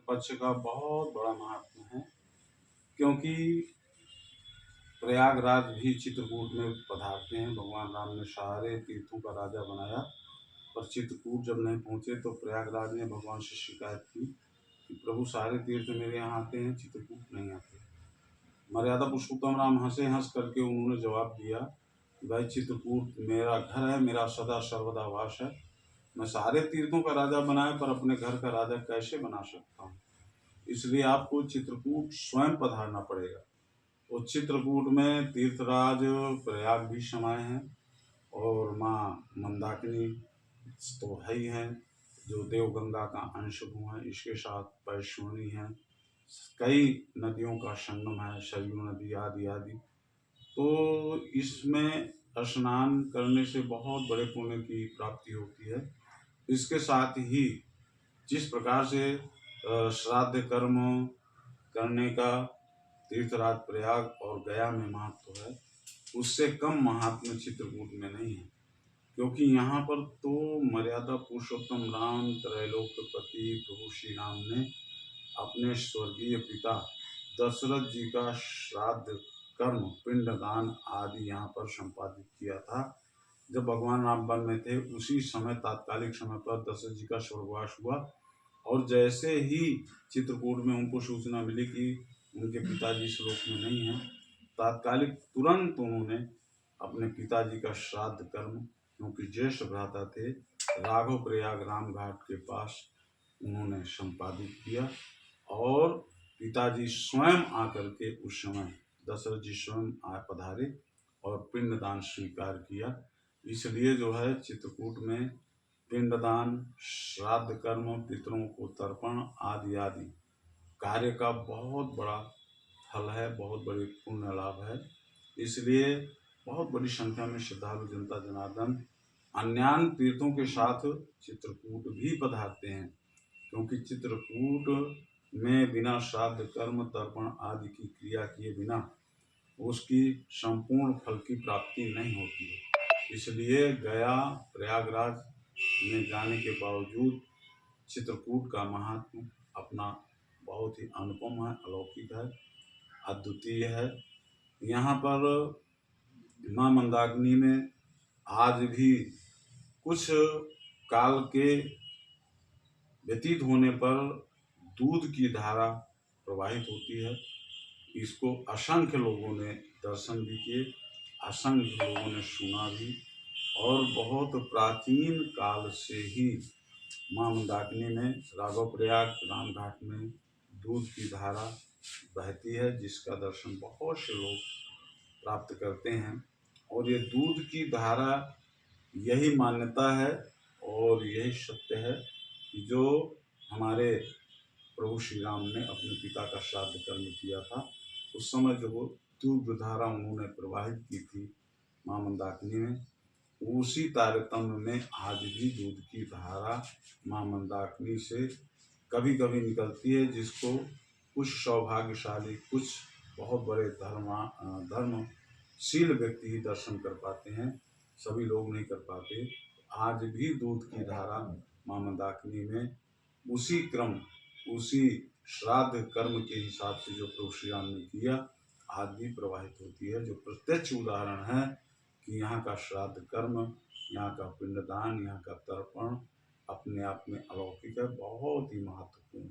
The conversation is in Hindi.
पक्ष का बहुत बड़ा महत्व है, क्योंकि प्रयागराज भी चित्रकूट में पधारते हैं। भगवान राम ने सारे तीर्थों का राजा बनाया, पर चित्रकूट जब नहीं पहुँचे तो प्रयागराज ने भगवान से शिकायत की कि प्रभु सारे तीर्थ मेरे यहाँ आते हैं, चित्रकूट नहीं आते। मर्यादा पुरुषोत्तम राम हंसे, हंस करके उन्होंने जवाब दिया, भाई चित्रकूट मेरा घर है, मेरा सदा सर्वदा वास है। मैं सारे तीर्थों का राजा बनाया पर अपने घर का राजा कैसे बना सकता हूँ, इसलिए आपको चित्रकूट स्वयं पधारना पड़ेगा। तो चित्रकूट में तीर्थराज प्रयाग भी समाये हैं और माँ मंदाकिनी तो है ही हैं, जो देवगंगा का अंश है। इसके साथ वैष्णवी हैं, कई नदियों का संगम है, सरयू नदी आदि आदि। तो इसमें स्नान करने से बहुत बड़े पुण्य की प्राप्ति होती है। इसके साथ ही जिस प्रकार से श्राद्ध कर्म करने का तीर्थराज प्रयाग और गया में महत्व है, उससे कम महात्म्य चित्रकूट में नहीं है। क्योंकि यहाँ पर तो मर्यादा पुरुषोत्तम राम त्रैलोक्यपति प्रभु श्री राम ने अपने स्वर्गीय पिता दशरथ जी का श्राद्ध कर्म पिंडदान आदि यहाँ पर संपादित किया था। जब भगवान राम वन में थे उसी समय तात्कालिक समय पर दशरथ जी का स्वर्गवास हुआ, और जैसे ही चित्रकूट में उनको सूचना मिली कि उनके पिताजी इस लोक में नहीं हैं, तात्कालिक तुरंत उन्होंने अपने पिताजी का श्राद्ध कर्म, क्योंकि ज्येष्ठ भ्राता थे, राघव प्रयाग राम घाट के पास उन्होंने संपादित किया। और पिताजी स्वयं आकर के उस समय दशरथ जी स्वयं पधारे और पिंडदान स्वीकार किया। इसलिए जो है चित्रकूट में पिंडदान, श्राद्ध कर्म, पितरों को तर्पण आदि आदि कार्य का बहुत बड़ा फल है, बहुत बड़ी पुण्य लाभ है। इसलिए बहुत बड़ी संख्या में श्रद्धालु जनता जनार्दन अन्यान्य तीर्थों के साथ चित्रकूट भी पधारते हैं, क्योंकि चित्रकूट में बिना श्राद्ध कर्म तर्पण आदि की क्रिया किए बिना उसकी संपूर्ण फल की प्राप्ति नहीं होती है। इसलिए गया प्रयागराज में जाने के बावजूद चित्रकूट का महात्म अपना बहुत ही अनुपम है, अलौकिक है, अद्वितीय है। यहाँ पर माँ मंदाकिनी में आज भी कुछ काल के व्यतीत होने पर दूध की धारा प्रवाहित होती है। इसको असंख्य लोगों ने दर्शन भी किए, असंख्य लोगों ने सुना भी, और बहुत प्राचीन काल से ही माँ मंदाकिनी में राघव प्रयाग राम घाट में दूध की धारा बहती है, जिसका दर्शन बहुत से लोग प्राप्त करते हैं। और ये दूध की धारा, यही मान्यता है और यही सत्य है कि जो हमारे प्रभु श्री राम ने अपने पिता का श्राद्ध कर्म किया था, उस समय जो वो दूध धारा उन्होंने प्रवाहित की थी माँ मंदाकिनी में, उसी तारतम्य में आज भी दूध की धारा माँ मंदाकिनी से कभी कभी निकलती है, जिसको कुछ सौभाग्यशाली, कुछ बहुत बड़े धर्मशील व्यक्ति ही दर्शन कर पाते हैं, सभी लोग नहीं कर पाते। आज भी दूध की धारा माँ मंदाकिनी में उसी क्रम, उसी श्राद्ध कर्म के हिसाब से जो प्रभु श्री राम ने किया आज भी प्रवाहित होती है, जो प्रत्यक्ष उदाहरण है कि यहाँ का श्राद्ध कर्म, यहाँ का पिंडदान, यहाँ का तर्पण अपने आप में अलौकिक है, बहुत ही महत्वपूर्ण।